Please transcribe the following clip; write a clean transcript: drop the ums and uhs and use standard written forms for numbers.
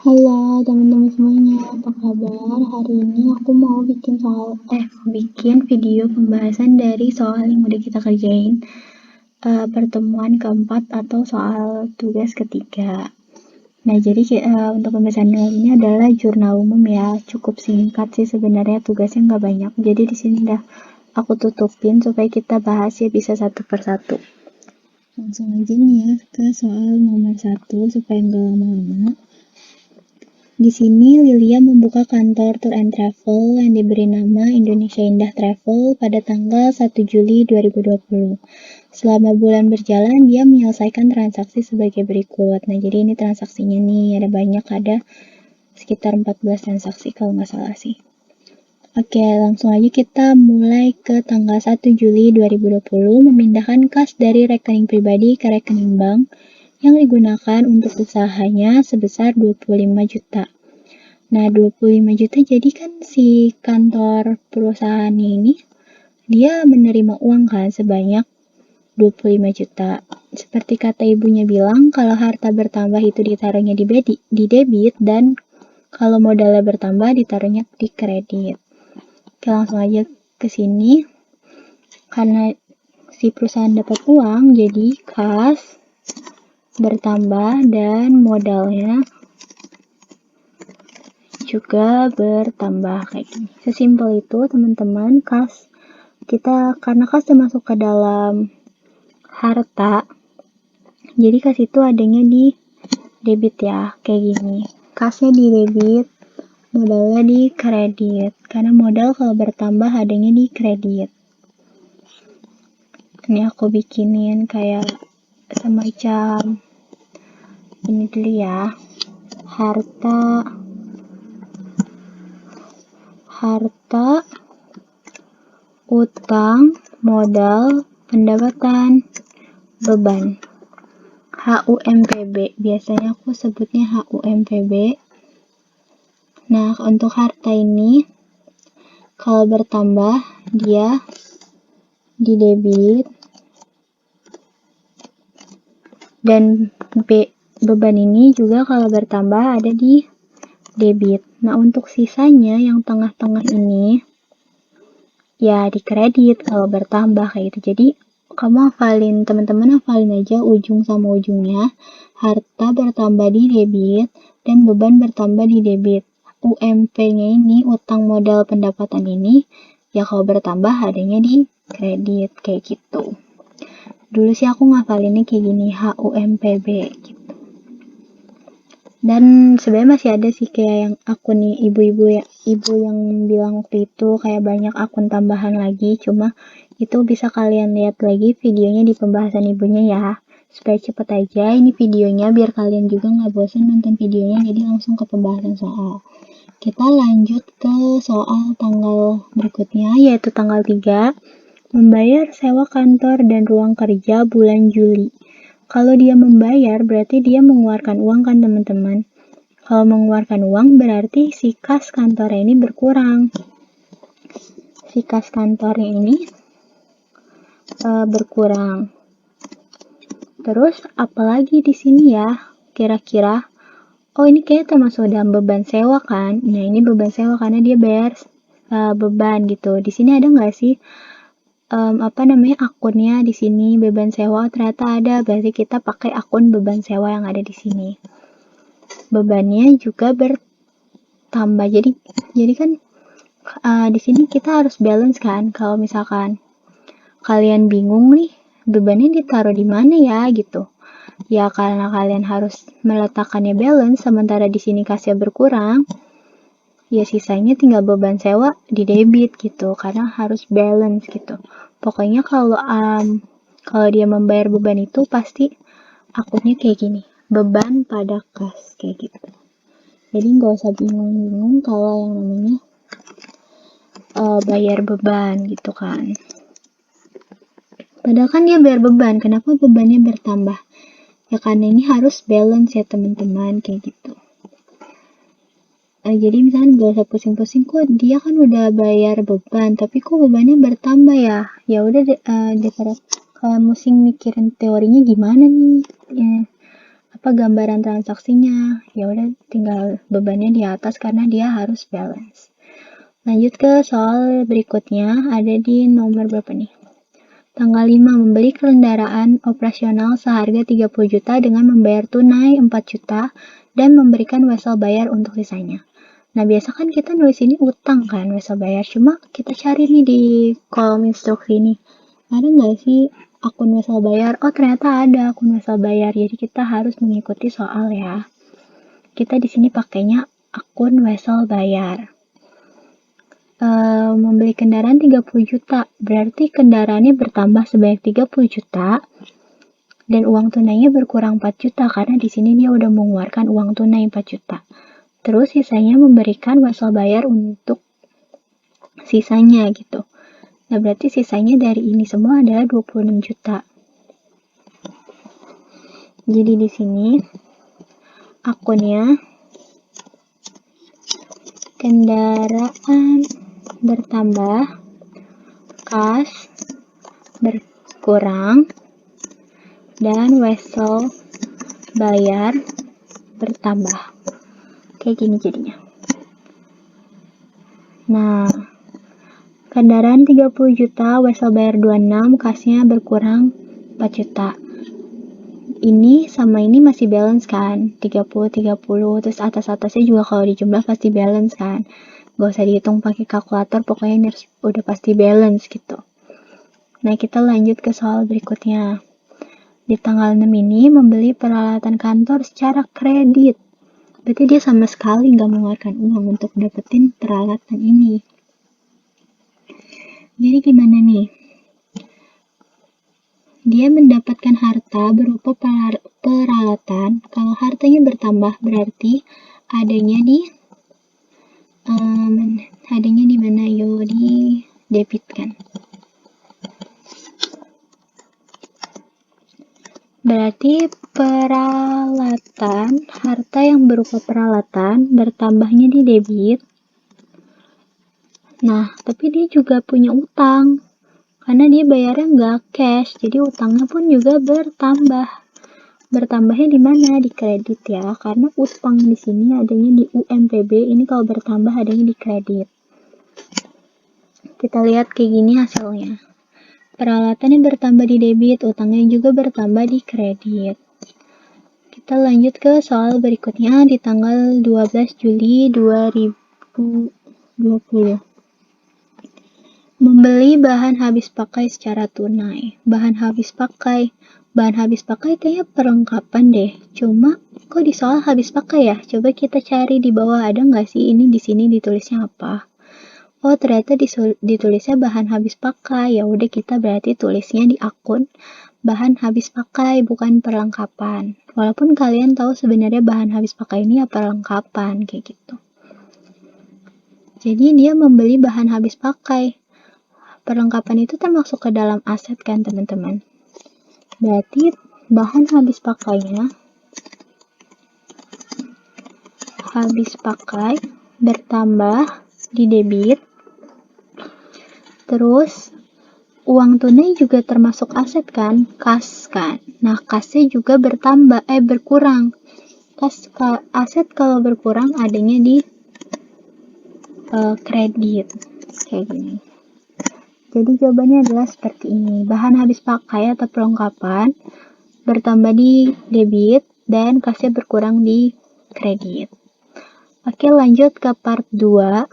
Halo teman-teman semuanya, apa kabar? Hari ini aku mau bikin video pembahasan dari soal yang udah kita kerjain, pertemuan keempat atau soal tugas ketiga. Nah, jadi untuk pembahasan kali ini adalah jurnal umum ya, cukup singkat sih sebenarnya, tugasnya nggak banyak. Jadi di sini udah aku tutupin supaya kita bahas ya bisa satu persatu. Langsung aja nih ya ke soal nomor 1 supaya nggak lama-lama. Di sini Lilia membuka kantor tour and travel yang diberi nama Indonesia Indah Travel pada tanggal 1 Juli 2020. Selama bulan berjalan, dia menyelesaikan transaksi sebagai berikut. Nah, jadi ini transaksinya nih, ada banyak, ada sekitar 14 transaksi kalau nggak salah sih. Oke, langsung aja kita mulai ke tanggal 1 Juli 2020, memindahkan kas dari rekening pribadi ke rekening bank yang digunakan untuk usahanya sebesar 25 juta. Nah, 25 juta jadi kan si kantor perusahaan ini dia menerima uang kan sebanyak 25 juta. Seperti kata ibunya bilang, kalau harta bertambah itu ditaruhnya di debit dan kalau modalnya bertambah ditaruhnya di kredit. Oke, langsung aja ke sini. Karena si perusahaan dapat uang, jadi kas bertambah dan modalnya juga bertambah kayak gini. Sesimpel itu teman-teman, karena kas termasuk ke dalam harta, jadi kas itu adanya di debit ya, kayak gini. Kasnya di debit, modalnya di kredit, karena modal kalau bertambah adanya di kredit. Ini aku bikinin kayak semacam ini dulu ya, harta, utang, modal, pendapatan, beban. HUMPB, biasanya aku sebutnya HUMPB. Nah, untuk harta ini kalau bertambah dia di debit dan beban ini juga kalau bertambah ada di debit. Nah, untuk sisanya yang tengah-tengah ini ya di kredit kalau bertambah kayak gitu. Jadi teman-teman hafalin aja ujung sama ujungnya. Harta bertambah di debit dan beban bertambah di debit. UMP-nya ini, utang modal pendapatan ini, ya kalau bertambah adanya di kredit kayak gitu. Dulu sih aku ngafalinnya kayak gini, HUMPB gitu. Dan sebenarnya masih ada sih kayak yang akun nih ibu yang bilang waktu itu kayak banyak akun tambahan lagi, cuma itu bisa kalian lihat lagi videonya di pembahasan ibunya ya, supaya cepet aja ini videonya biar kalian juga nggak bosan nonton videonya. Jadi langsung ke pembahasan soal. Kita lanjut ke soal tanggal berikutnya, yaitu tanggal 3, membayar sewa kantor dan ruang kerja bulan Juli. Kalau dia membayar, berarti dia mengeluarkan uang kan teman-teman. Kalau mengeluarkan uang, berarti si kas kantornya ini berkurang. Si kas kantornya ini berkurang. Terus, apalagi di sini ya, kira-kira? Oh, ini kayaknya termasuk dalam beban sewa kan? Nah, ini beban sewa karena dia bayar beban gitu. Di sini ada nggak sih akunnya di sini beban sewa? Ternyata ada, berarti kita pakai akun beban sewa yang ada di sini. Bebannya juga bertambah. Jadi kan di sini kita harus balance kan. Kalau misalkan kalian bingung nih, bebannya ditaruh di mana ya gitu. Ya karena kalian harus meletakkannya balance, sementara di sini kasnya berkurang, ya sisanya tinggal beban sewa di debit gitu, karena harus balance gitu. Pokoknya kalau dia membayar beban itu pasti akunnya kayak gini, beban pada kas kayak gitu. Jadi nggak usah bingung-bingung kalau yang namanya bayar beban gitu kan. Padahal kan dia bayar beban, kenapa bebannya bertambah? Ya karena ini harus balance ya teman-teman kayak gitu. Jadi misalnya gak usah pusing-pusing, kok dia kan udah bayar beban tapi kok bebannya bertambah ya. Ya udah daripada kalian pusing mikirin teorinya gimana nih ya, gambaran transaksinya. Ya udah tinggal bebannya di atas karena dia harus balance. Lanjut ke soal berikutnya, ada di nomor berapa nih? Tanggal 5, membeli kendaraan operasional seharga 30 juta dengan membayar tunai 4 juta dan memberikan wesel bayar untuk sisanya. Nah, biasa kan kita nulis ini utang kan, wesel bayar. Cuma kita cari nih di kolom instruksi ini. Ada nggak sih akun wesel bayar? Oh, ternyata ada akun wesel bayar. Jadi kita harus mengikuti soal ya. Kita di sini pakainya akun wesel bayar. Membeli kendaraan 30 juta, berarti kendaraannya bertambah sebanyak 30 juta dan uang tunainya berkurang 4 juta karena di sini dia udah mengeluarkan uang tunai 4 juta. Terus sisanya memberikan wesel bayar untuk sisanya gitu. Nah, berarti sisanya dari ini semua adalah 26 juta. Jadi di sini akunnya kendaraan bertambah, kas berkurang, dan wesel bayar bertambah. Kayak gini jadinya. Nah, kendaraan 30 juta, wesel bayar 26, kasnya berkurang 4 juta. Ini sama ini masih balance kan? 30, terus atas-atasnya juga kalau dijumlah pasti balance kan? Gak usah dihitung pakai kalkulator, pokoknya ini udah pasti balance gitu. Nah, kita lanjut ke soal berikutnya. Di tanggal 6 ini membeli peralatan kantor secara kredit. Berarti dia sama sekali nggak mengeluarkan uang untuk dapetin peralatan ini. Jadi gimana nih? Dia mendapatkan harta berupa peralatan. Kalau hartanya bertambah berarti adanya di mana? Yo, di debit kan. Berarti peralatan, harta yang berupa peralatan bertambahnya di debit. Nah, tapi dia juga punya utang. Karena dia bayarnya nggak cash, jadi utangnya pun juga bertambah. Bertambahnya di mana? Di kredit ya, karena utang di sini adanya di UMPB, ini kalau bertambah adanya di kredit. Kita lihat kayak gini hasilnya. Peralatannya bertambah di debit, utangnya juga bertambah di kredit. Kita lanjut ke soal berikutnya di tanggal 12 Juli 2020. Membeli bahan habis pakai secara tunai. Bahan habis pakai kayaknya perlengkapan deh. Cuma kok di soal habis pakai ya? Coba kita cari di bawah, ada nggak sih ini di sini ditulisnya apa? Oh, ternyata ditulisnya bahan habis pakai. Ya udah, kita berarti tulisnya di akun bahan habis pakai, bukan perlengkapan. Walaupun kalian tahu sebenarnya bahan habis pakai ini ya perlengkapan kayak gitu. Jadi dia membeli bahan habis pakai. Perlengkapan itu termasuk ke dalam aset kan teman-teman. Berarti bahan habis pakainya habis pakai bertambah di debit. Terus uang tunai juga termasuk aset kan, kas kan. Nah, kasnya juga berkurang. Aset kalau berkurang adanya di kredit kayak gini. Jadi jawabannya adalah seperti ini. Bahan habis pakai atau perlengkapan bertambah di debit dan kasnya berkurang di kredit. Oke, lanjut ke part 2.